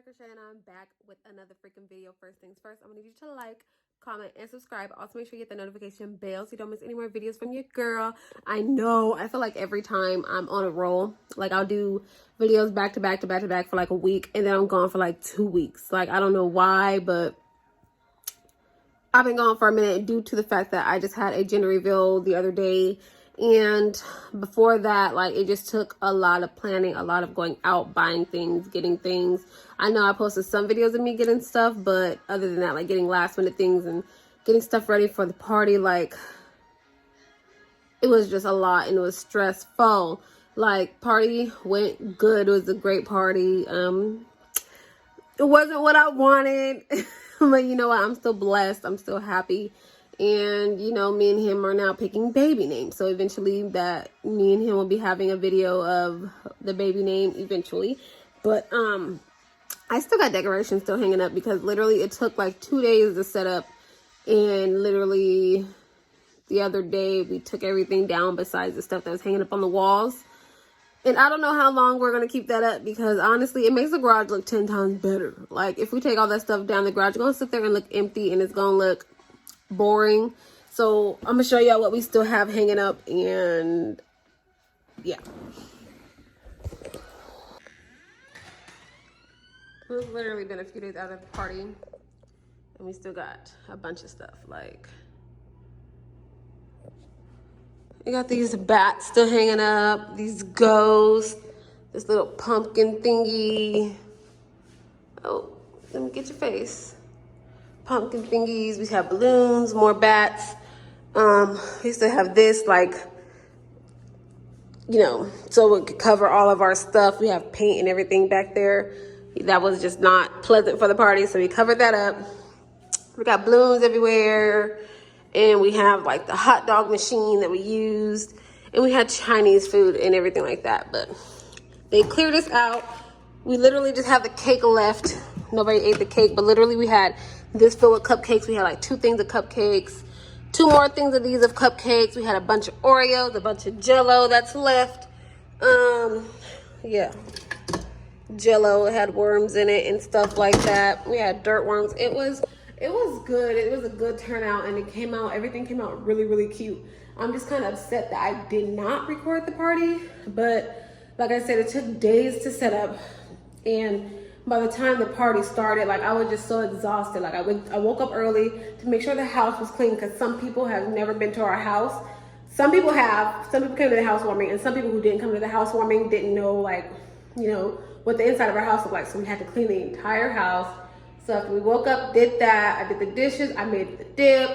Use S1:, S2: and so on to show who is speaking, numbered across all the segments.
S1: Shay, and I'm back with another freaking video. First things first, I'm gonna need you to like, comment, and subscribe. Also, make sure you get the notification bell so you don't miss any more videos from your girl. I know, I feel like every time I'm on a roll, like I'll do videos back to back to back to back for like a week, and then I'm gone for like 2 weeks. Like, I don't know why, but I've been gone for a minute due to the fact that I just had a gender reveal the other day. And before that, like, it just took a lot of planning, a lot of going out, buying things, getting things. I know I posted some videos of me getting stuff, but other than that, like getting last minute things and getting stuff ready for the party, like, it was just a lot and it was stressful. Like, party went good. It was a great party. It wasn't what I wanted, but you know what? I'm still blessed. I'm still happy. And, you know, me and him are now picking baby names. So eventually that me and him will be having a video of the baby name eventually. But I still got decorations still hanging up because literally it took like 2 days to set up. And literally the other day we took everything down besides the stuff that was hanging up on the walls. And I don't know how long we're going to keep that up because honestly, it makes the garage look 10 times better. Like, if we take all that stuff down, the garage is going to sit there and look empty and it's going to look boring. So I'm gonna show y'all what we still have hanging up, and yeah, it's literally been a few days out of the party and we still got a bunch of stuff. Like, we got these bats still hanging up, these ghosts, this little pumpkin thingy. Oh, let me get your face. Pumpkin thingies. We have balloons, more bats. We still have this, like, you know, so it could cover all of our stuff. We have paint and everything back there. That was just not pleasant for the party, so we covered that up. We got balloons everywhere, and we have like the hot dog machine that we used, and we had Chinese food and everything like that. But they cleared us out. We literally just have the cake left. Nobody ate the cake, but literally we had this filled with cupcakes. We had like 2 things of cupcakes, 2 more things of these of cupcakes. We had a bunch of Oreos, a bunch of Jello that's left. Yeah, Jello had worms in it and stuff like that. We had dirt worms. It was good. It was a good turnout, and everything came out really, really cute. I'm just kind of upset that I did not record the party, but like I said, it took days to set up, and by the time the party started, like, I was just so exhausted. Like, I woke up early to make sure the house was clean because some people have never been to our house. Some people have. Some people came to the housewarming, and some people who didn't come to the housewarming didn't know, like, you know, what the inside of our house looked like. So we had to clean the entire house. So after we woke up, did that. I did the dishes. I made the dip.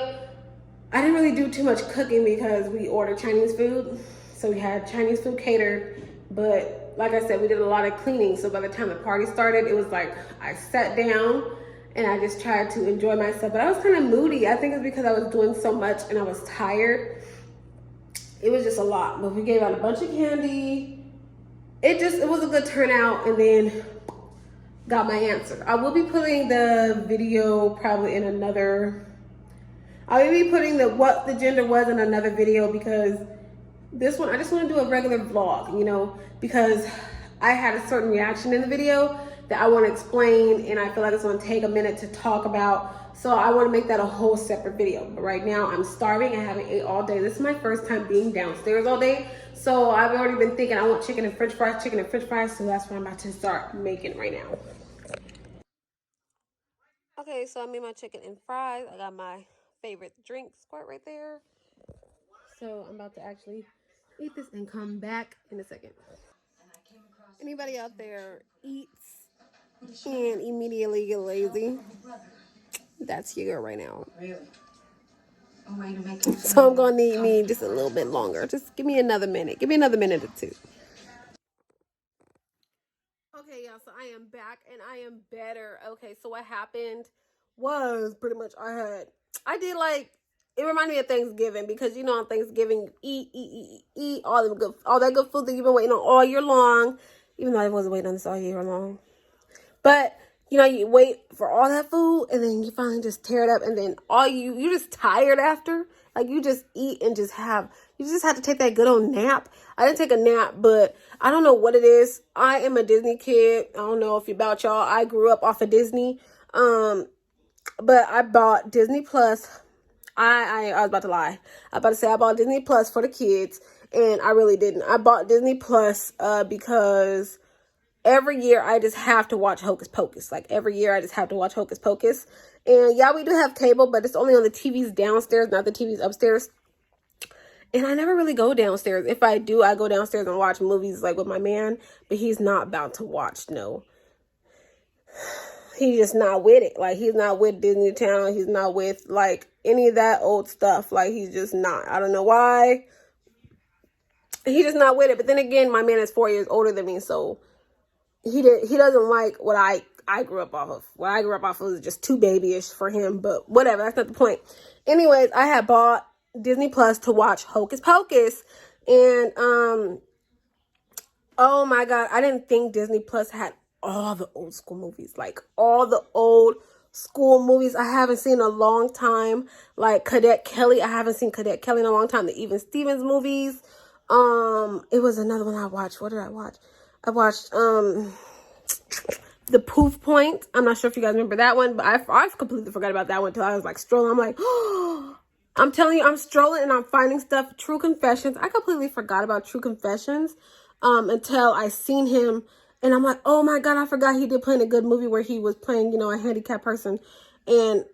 S1: I didn't really do too much cooking because we ordered Chinese food. So we had Chinese food catered. But like I said, we did a lot of cleaning. So by the time the party started, it was like I sat down and I just tried to enjoy myself. But I was kind of moody. I think it's because I was doing so much and I was tired. It was just a lot. But we gave out a bunch of candy. It was a good turnout, and then got my answer. I will be putting the video probably in another, I will be putting what the gender was in another video, because this one, I just want to do a regular vlog, you know, because I had a certain reaction in the video that I want to explain, and I feel like it's going to take a minute to talk about. So I want to make that a whole separate video. But right now I'm starving. I haven't ate all day. This is my first time being downstairs all day. So I've already been thinking I want chicken and french fries. So that's what I'm about to start making right now. Okay, so I made my chicken and fries. I got my favorite drink squirt right there. So I'm about to actually eat this and come back in a second. Anybody out there eats and immediately get lazy? That's your girl right now. So I'm gonna need me just a little bit longer. Just give me another minute. Give me another minute or 2. Okay, y'all, so I am back and I am better. Okay, so what happened was pretty much I did like, it reminded me of Thanksgiving, because you know on Thanksgiving you eat all that good food that you've been waiting on all year long. Even though I wasn't waiting on this all year long. But you know, you wait for all that food and then you finally just tear it up, and then you're just tired after. Like, you just eat and you just have to take that good old nap. I didn't take a nap, but I don't know what it is. I am a Disney kid. I don't know if about y'all. I grew up off of Disney. But I bought Disney Plus. I was about to lie. I was about to say I bought Disney Plus for the kids, and I really didn't. I bought Disney Plus because every year I just have to watch Hocus Pocus. Like, every year I just have to watch Hocus Pocus. And yeah, we do have cable, but it's only on the TVs downstairs, not the TVs upstairs. And I never really go downstairs. If I do, I go downstairs and watch movies like with my man, but he's not about to watch, no. He's just not with it. Like, he's not with Disney Channel. He's not with, like, any of that old stuff. Like, he's just not. I don't know why. He's just not with it. But then again, my man is 4 years older than me, so he doesn't like what I grew up off of. What I grew up off of was just too babyish for him, but whatever. That's not the point. Anyways, I had bought Disney Plus to watch Hocus Pocus, and oh my God, I didn't think Disney Plus had all the old school movies, like all the old school movies I haven't seen in a long time, like Cadet Kelly. I haven't seen Cadet Kelly in a long time. The Even Stevens movies. It was another one I watched. What did I watch? I watched The Proof Point. I'm not sure if you guys remember that one, but I completely forgot about that one until I was like strolling. I'm like, oh, I'm telling you, I'm strolling and I'm finding stuff. True Confessions. I completely forgot about True Confessions until I seen him. And I'm like, oh my God, I forgot he did play in a good movie where he was playing, you know, a handicapped person. And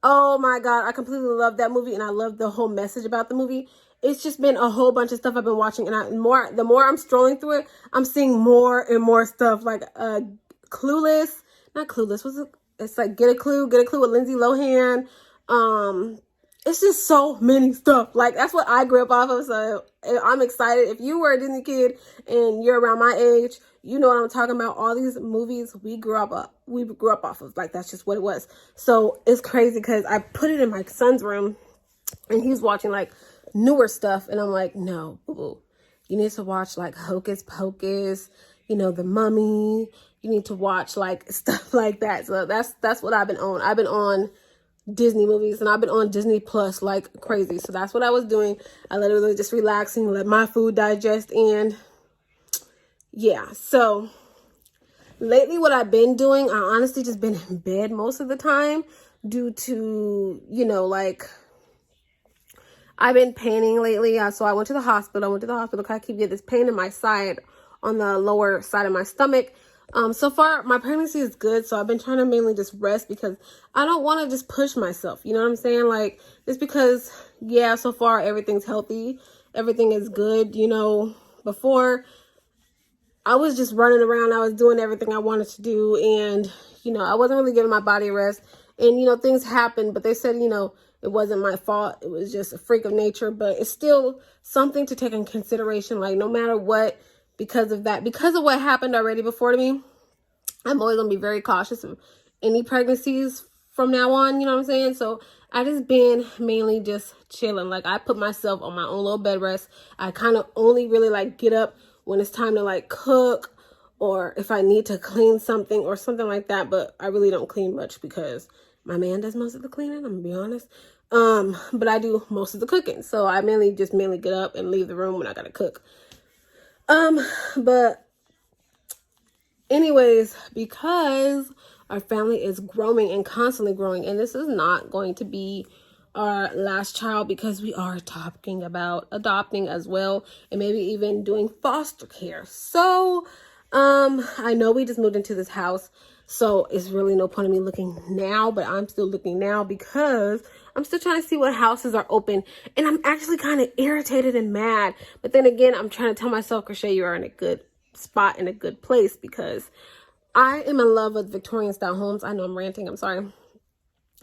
S1: oh my God, I completely love that movie. And I love the whole message about the movie. It's just been a whole bunch of stuff I've been watching. And the more I'm strolling through it, I'm seeing more and more stuff, like Clueless. Not Clueless. What's it? It's like Get a Clue with Lindsay Lohan. It's just so many stuff. Like, that's what I grew up off of. So I'm excited. If you were a Disney kid and you're around my age, you know what I'm talking about. All these movies we grew up off of. Like, that's just what it was. So it's crazy because I put it in my son's room and he's watching like newer stuff. And I'm like, no, boo-boo. You need to watch like Hocus Pocus, you know, The Mummy. You need to watch like stuff like that. So that's what I've been on. I've been on Disney movies, and I've been on Disney Plus like crazy. So that's what I was doing. I literally just relaxing, let my food digest, and yeah. So lately what I've been doing, I honestly just been in bed most of the time due to, you know, like, I've been painting lately. So I went to the hospital. Because I keep getting this pain in my side, on the lower side of my stomach. So far, my pregnancy is good, so I've been trying to mainly just rest because I don't want to just push myself, you know what I'm saying? Like, just because, yeah, so far everything's healthy, everything is good, you know. Before, I was just running around, I was doing everything I wanted to do, and, you know, I wasn't really giving my body a rest, and, you know, things happened, but they said, you know, it wasn't my fault, it was just a freak of nature, but it's still something to take in consideration, like, no matter what. Because of what happened already before to me, I'm always going to be very cautious of any pregnancies from now on, you know what I'm saying? So I just been mainly just chilling. Like, I put myself on my own little bed rest. I kind of only really like get up when it's time to like cook, or if I need to clean something or something like that. But I really don't clean much because my man does most of the cleaning, I'm gonna be honest. But I do most of the cooking. So I mainly get up and leave the room when I gotta cook. But anyways, because our family is growing and constantly growing, and this is not going to be our last child, because we are talking about adopting as well, and maybe even doing foster care. So, I know we just moved into this house, so it's really no point in me looking now, but I'm still looking now because I'm still trying to see what houses are open, and I'm actually kind of irritated and mad. But then again, I'm trying to tell myself, Crochet, you are in a good spot, in a good place, because I am in love with Victorian style homes. I know I'm ranting, I'm sorry.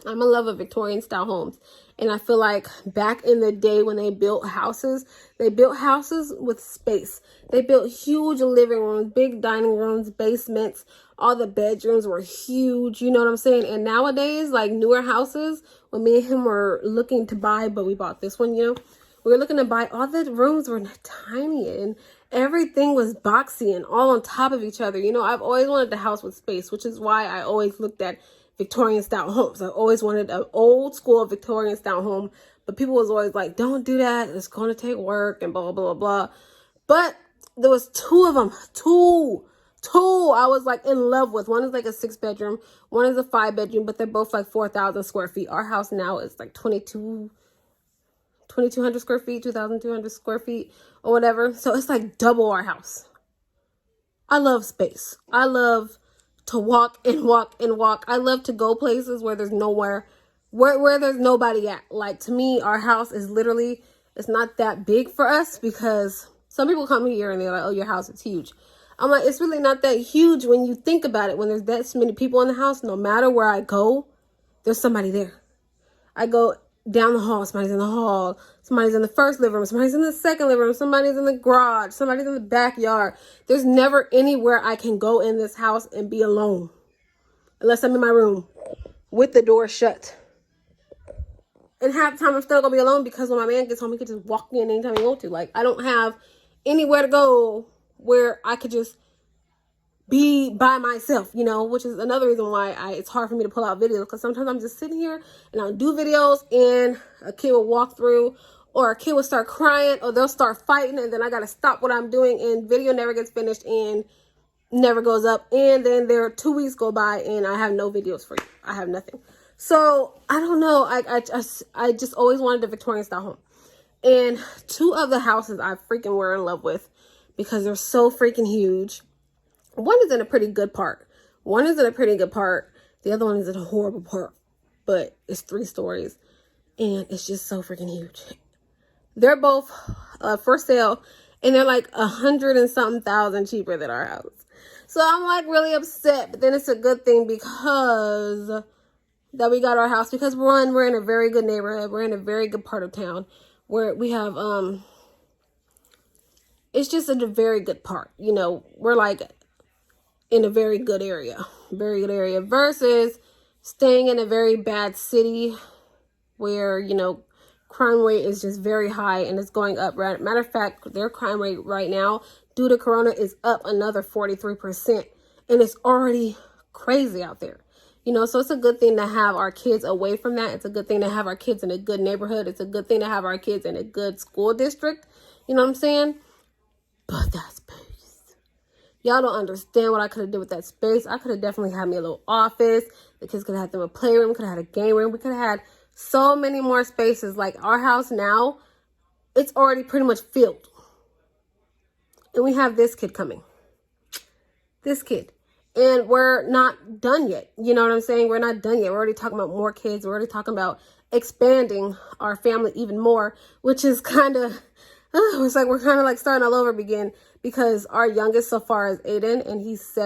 S1: I'm in love with Victorian style homes. And I feel like back in the day when they built houses with space. They built huge living rooms, big dining rooms, basements. All the bedrooms were huge. You know what I'm saying? And nowadays, like newer houses, when me and him were looking to buy, but we bought this one, you know. We were looking to buy. All the rooms were tiny and everything was boxy and all on top of each other. You know, I've always wanted a house with space, which is why I always looked at Victorian style homes. I always wanted an old school Victorian style home, but people was always like, don't do that. It's going to take work and blah, blah, blah, blah. But there was two of them, two I was like in love with. One is like a 6-bedroom, one is a 5-bedroom, but they're both like 4,000 square feet. Our house now is like 2,200 square feet, 2,200 square feet or whatever. So it's like double our house. I love space. I love to walk and walk and walk. I love to go places where there's nowhere, where there's nobody at. Like, to me, our house is literally, it's not that big for us, because some people come here and they're like, oh, your house is huge. I'm like, it's really not that huge when you think about it. When there's that many people in the house, no matter where I go, there's somebody there. I go down the hall, somebody's in the hall, somebody's in the first living room, somebody's in the second living room, somebody's in the garage, somebody's in the backyard. There's never anywhere I can go in this house and be alone, unless I'm in my room with the door shut. And half the time I'm still gonna be alone, because when my man gets home, he can just walk in anytime he wants to. Like, I don't have anywhere to go where I could just be by myself, you know, which is another reason why it's hard for me to pull out videos, because sometimes I'm just sitting here and I'll do videos and a kid will walk through, or a kid will start crying, or they'll start fighting, and then I got to stop what I'm doing, and video never gets finished and never goes up. And then there are 2 weeks go by and I have no videos for you. I have nothing. So I don't know. I just always wanted a Victorian style home. And 2 of the houses I freaking were in love with, because they're so freaking huge. One is in a pretty good part. The other one is in a horrible part, but it's 3 stories and it's just so freaking huge. They're both for sale, and they're like 100 and something thousand cheaper than our house. So I'm like really upset, but then it's a good thing because that we got our house, because one, we're in a very good neighborhood. We're in a very good part of town where we have, it's just in a very good part. You know, we're like in a very good area versus staying in a very bad city where, you know, crime rate is just very high and it's going up. Right? Matter of fact, their crime rate right now due to Corona is up another 43%, and it's already crazy out there. You know, so it's a good thing to have our kids away from that. It's a good thing to have our kids in a good neighborhood. It's a good thing to have our kids in a good school district. You know what I'm saying? But that space. Y'all don't understand what I could have did with that space. I could have definitely had me a little office. The kids could have had them a playroom. Could have had a game room. We could have had so many more spaces. Like, our house now, it's already pretty much filled. And we have this kid coming. This kid. And we're not done yet. You know what I'm saying? We're not done yet. We're already talking about more kids. We're already talking about expanding our family even more, which is kind of, it's like we're kind of like starting all over again, because our youngest so far is Aiden, and he's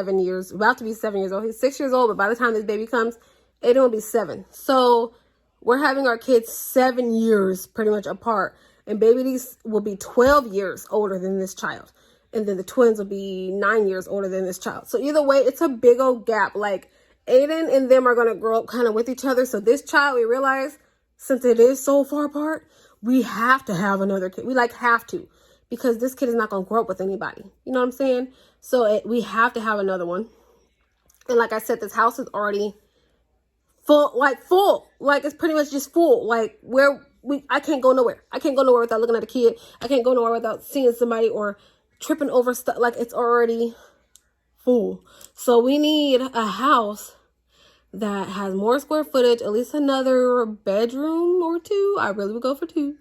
S1: about to be 7 years old. He's 6 years old, but by the time this baby comes, Aiden will be 7. So we're having our kids 7 years pretty much apart, and babies will be 12 years older than this child. And then the twins will be 9 years older than this child. So either way, it's a big old gap. Like, Aiden and them are going to grow up kind of with each other. So this child, we realize, since it is so far apart, we have to have another kid. We have to, because this kid is not going to grow up with anybody. You know what I'm saying? So we have to have another one. And like I said, this house is already full. Like, it's pretty much just full. Like, I can't go nowhere. I can't go nowhere without looking at a kid. I can't go nowhere without seeing somebody or tripping over stuff. Like, it's already full. So we need a house that has more square footage, at least another bedroom or 2. I really would go for 2.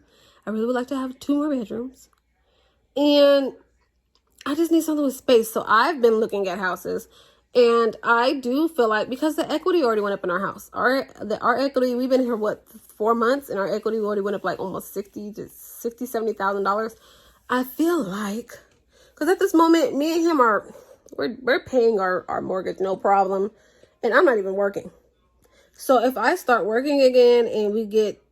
S1: I really would like to have 2 more bedrooms. And I just need something with space. So I've been looking at houses, and I do feel like, because the equity already went up in our house. Our equity, we've been here, 4 months, and our equity already went up like almost $70,000. I feel like, because at this moment, me and him we're paying our mortgage, no problem. And I'm not even working. So if I start working again and we get,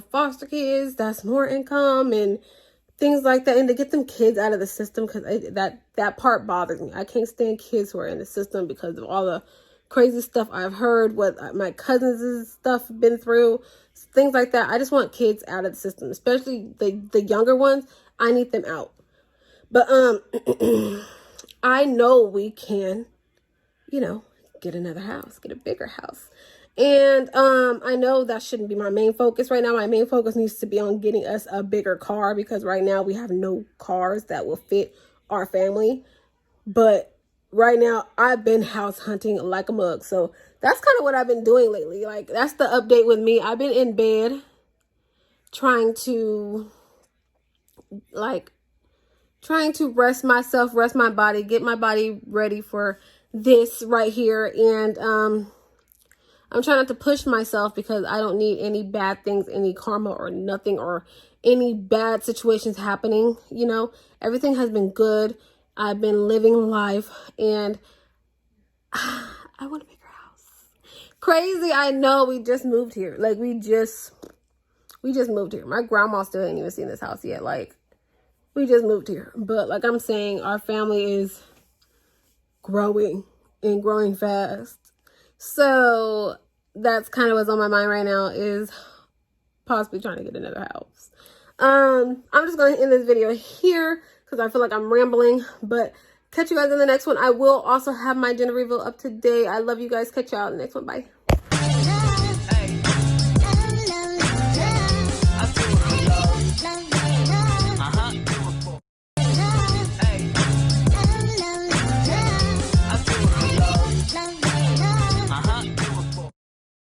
S1: foster kids, that's more income and things like that. And to get them kids out of the system, because that part bothers me. I can't stand kids who are in the system because of all the crazy stuff I've heard, what my cousins' stuff been through, things like that. I just want kids out of the system, especially the younger ones. I need them out. But I know we can, you know, get another house, get a bigger house. And I know that shouldn't be my main focus right now. My main focus needs to be on getting us a bigger car, because right now we have no cars that will fit our family. But right now I've been house hunting like a mug. So that's kind of what I've been doing lately. Like, that's the update with me. I've been in bed trying to rest myself, rest my body, get my body ready for this right here. And I'm trying not to push myself, because I don't need any bad things, any karma or nothing, or any bad situations happening. You know, everything has been good. I've been living life, and I want a bigger house. Crazy, I know. We just moved here. Like, we just moved here. My grandma still ain't even seen this house yet. Like, we just moved here. But like I'm saying, our family is growing and growing fast. So that's kind of what's on my mind right now, is possibly trying to get another house. I'm just going to end this video here, because I feel like I'm rambling. But catch you guys in the next one. I will also have my gender reveal up today. I love you guys. Catch you out in the next one. Bye.